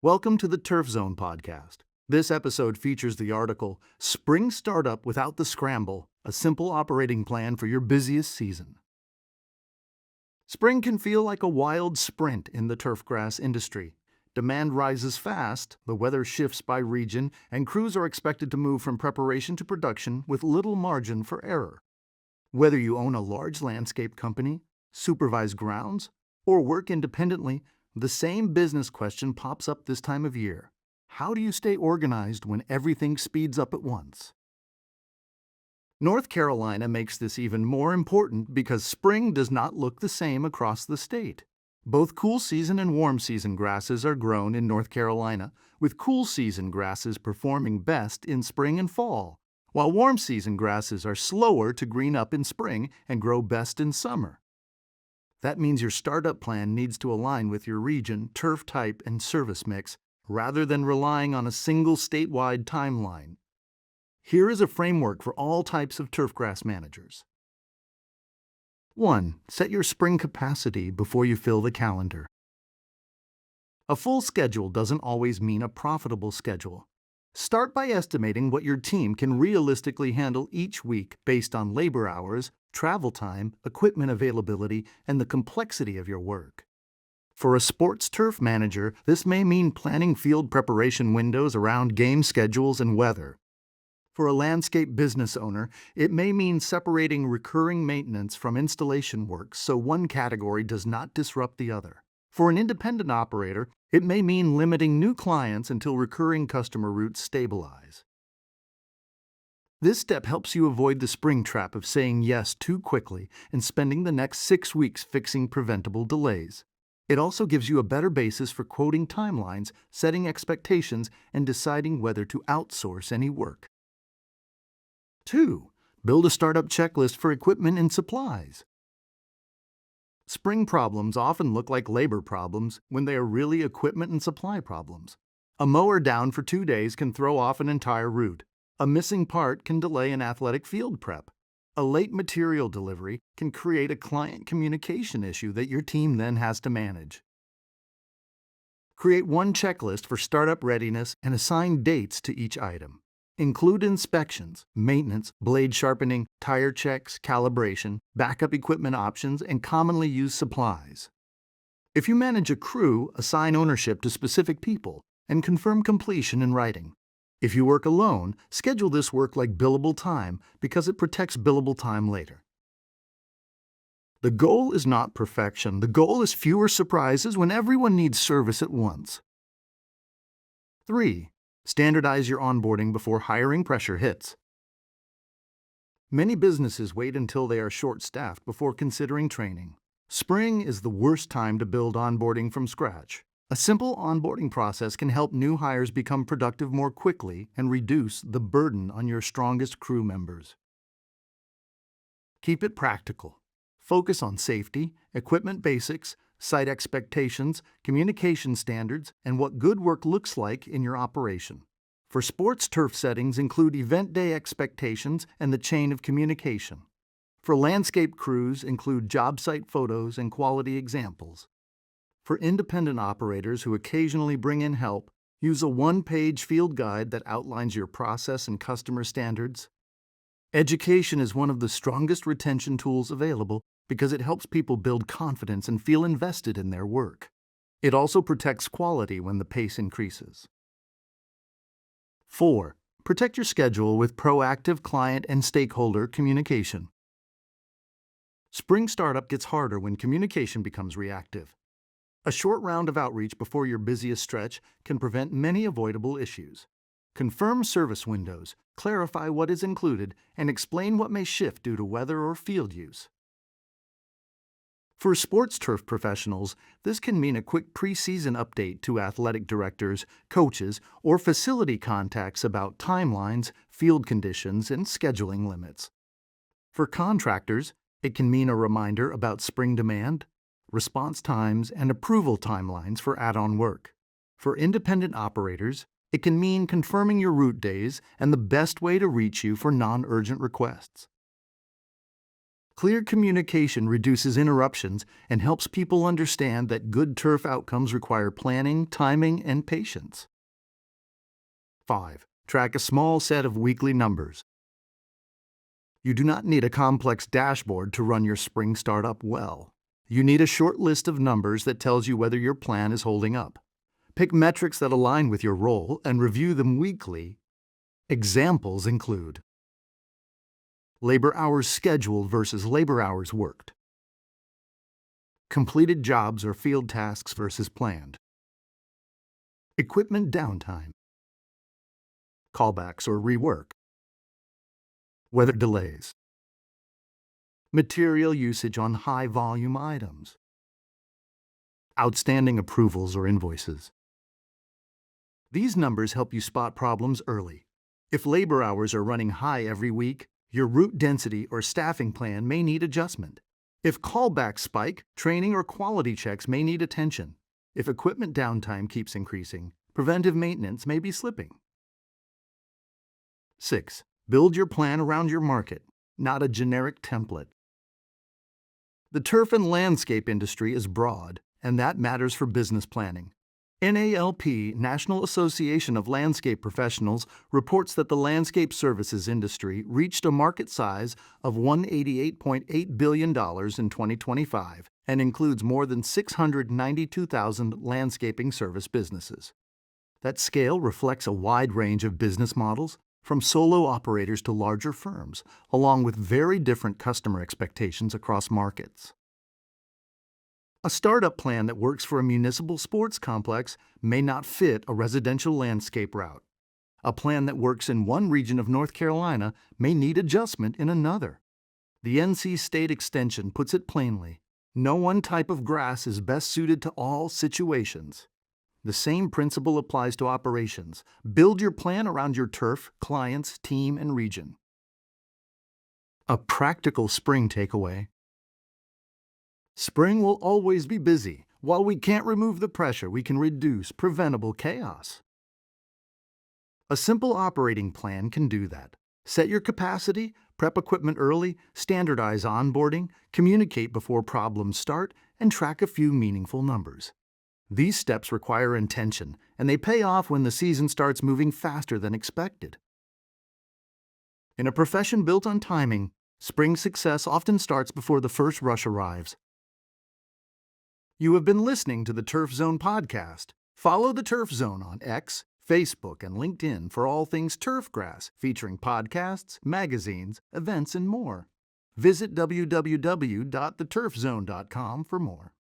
Welcome to the Turf Zone podcast. This episode features the article, Spring Startup Without the Scramble, a simple operating plan for your busiest season. Spring can feel like a wild sprint in the turfgrass industry. Demand rises fast, the weather shifts by region, and crews are expected to move from preparation to production with little margin for error. Whether you own a large landscape company, supervise grounds, or work independently, the same business question pops up this time of year. How do you stay organized when everything speeds up at once? North Carolina makes this even more important because spring does not look the same across the state. Both cool season and warm season grasses are grown in North Carolina, with cool season grasses performing best in spring and fall, while warm season grasses are slower to green up in spring and grow best in summer. That means your startup plan needs to align with your region, turf type, and service mix, rather than relying on a single statewide timeline. Here is a framework for all types of turfgrass managers. 1. Set your spring capacity before you fill the calendar. A full schedule doesn't always mean a profitable schedule. Start by estimating what your team can realistically handle each week based on labor hours, travel time, equipment availability, and the complexity of your work. For a sports turf manager, this may mean planning field preparation windows around game schedules and weather. For a landscape business owner, it may mean separating recurring maintenance from installation work so one category does not disrupt the other. For an independent operator, it may mean limiting new clients until recurring customer routes stabilize. This step helps you avoid the spring trap of saying yes too quickly and spending the next 6 weeks fixing preventable delays. It also gives you a better basis for quoting timelines, setting expectations, and deciding whether to outsource any work. 2. Build a startup checklist for equipment and supplies. Spring problems often look like labor problems when they are really equipment and supply problems. A mower down for 2 days can throw off an entire route. A missing part can delay an athletic field prep. A late material delivery can create a client communication issue that your team then has to manage. Create one checklist for startup readiness and assign dates to each item. Include inspections, maintenance, blade sharpening, tire checks, calibration, backup equipment options, and commonly used supplies. If you manage a crew, assign ownership to specific people and confirm completion in writing. If you work alone, schedule this work like billable time because it protects billable time later. The goal is not perfection. The goal is fewer surprises when everyone needs service at once. 3. Standardize your onboarding before hiring pressure hits. Many businesses wait until they are short-staffed before considering training. Spring is the worst time to build onboarding from scratch. A simple onboarding process can help new hires become productive more quickly and reduce the burden on your strongest crew members. Keep it practical. Focus on safety, equipment basics, site expectations, communication standards, and what good work looks like in your operation. For sports turf settings, include event day expectations and the chain of communication. For landscape crews, include job site photos and quality examples. For independent operators who occasionally bring in help, use a one-page field guide that outlines your process and customer standards. Education is one of the strongest retention tools available because it helps people build confidence and feel invested in their work. It also protects quality when the pace increases. 4. Protect your schedule with proactive client and stakeholder communication. Spring startup gets harder when communication becomes reactive. A short round of outreach before your busiest stretch can prevent many avoidable issues. Confirm service windows, clarify what is included, and explain what may shift due to weather or field use. For sports turf professionals, this can mean a quick preseason update to athletic directors, coaches, or facility contacts about timelines, field conditions, and scheduling limits. For contractors, it can mean a reminder about spring demand, response times, and approval timelines for add-on work. For independent operators, it can mean confirming your route days and the best way to reach you for non-urgent requests. Clear communication reduces interruptions and helps people understand that good turf outcomes require planning, timing, and patience. 5. Track a small set of weekly numbers. You do not need a complex dashboard to run your spring startup well. You need a short list of numbers that tells you whether your plan is holding up. Pick metrics that align with your role and review them weekly. Examples include labor hours scheduled versus labor hours worked, completed jobs or field tasks versus planned, equipment downtime, callbacks or rework, weather delays, material usage on high-volume items, outstanding approvals or invoices. These numbers help you spot problems early. If labor hours are running high every week, your route density or staffing plan may need adjustment. If callbacks spike, training or quality checks may need attention. If equipment downtime keeps increasing, preventive maintenance may be slipping. 6. Build your plan around your market, not a generic template. The turf and landscape industry is broad, and that matters for business planning. NALP, National Association of Landscape Professionals, reports that the landscape services industry reached a market size of $188.8 billion in 2025 and includes more than 692,000 landscaping service businesses. That scale reflects a wide range of business models, from solo operators to larger firms, along with very different customer expectations across markets. A startup plan that works for a municipal sports complex may not fit a residential landscape route. A plan that works in one region of North Carolina may need adjustment in another. The NC State Extension puts it plainly: no one type of grass is best suited to all situations. The same principle applies to operations. Build your plan around your turf, clients, team, and region. A practical spring takeaway. Spring will always be busy. While we can't remove the pressure, we can reduce preventable chaos. A simple operating plan can do that. Set your capacity, prep equipment early, standardize onboarding, communicate before problems start, and track a few meaningful numbers. These steps require intention, and they pay off when the season starts moving faster than expected. In a profession built on timing, spring success often starts before the first rush arrives. You have been listening to the Turf Zone podcast. Follow the Turf Zone on X, Facebook, and LinkedIn for all things turfgrass, featuring podcasts, magazines, events, and more. Visit www.theturfzone.com for more.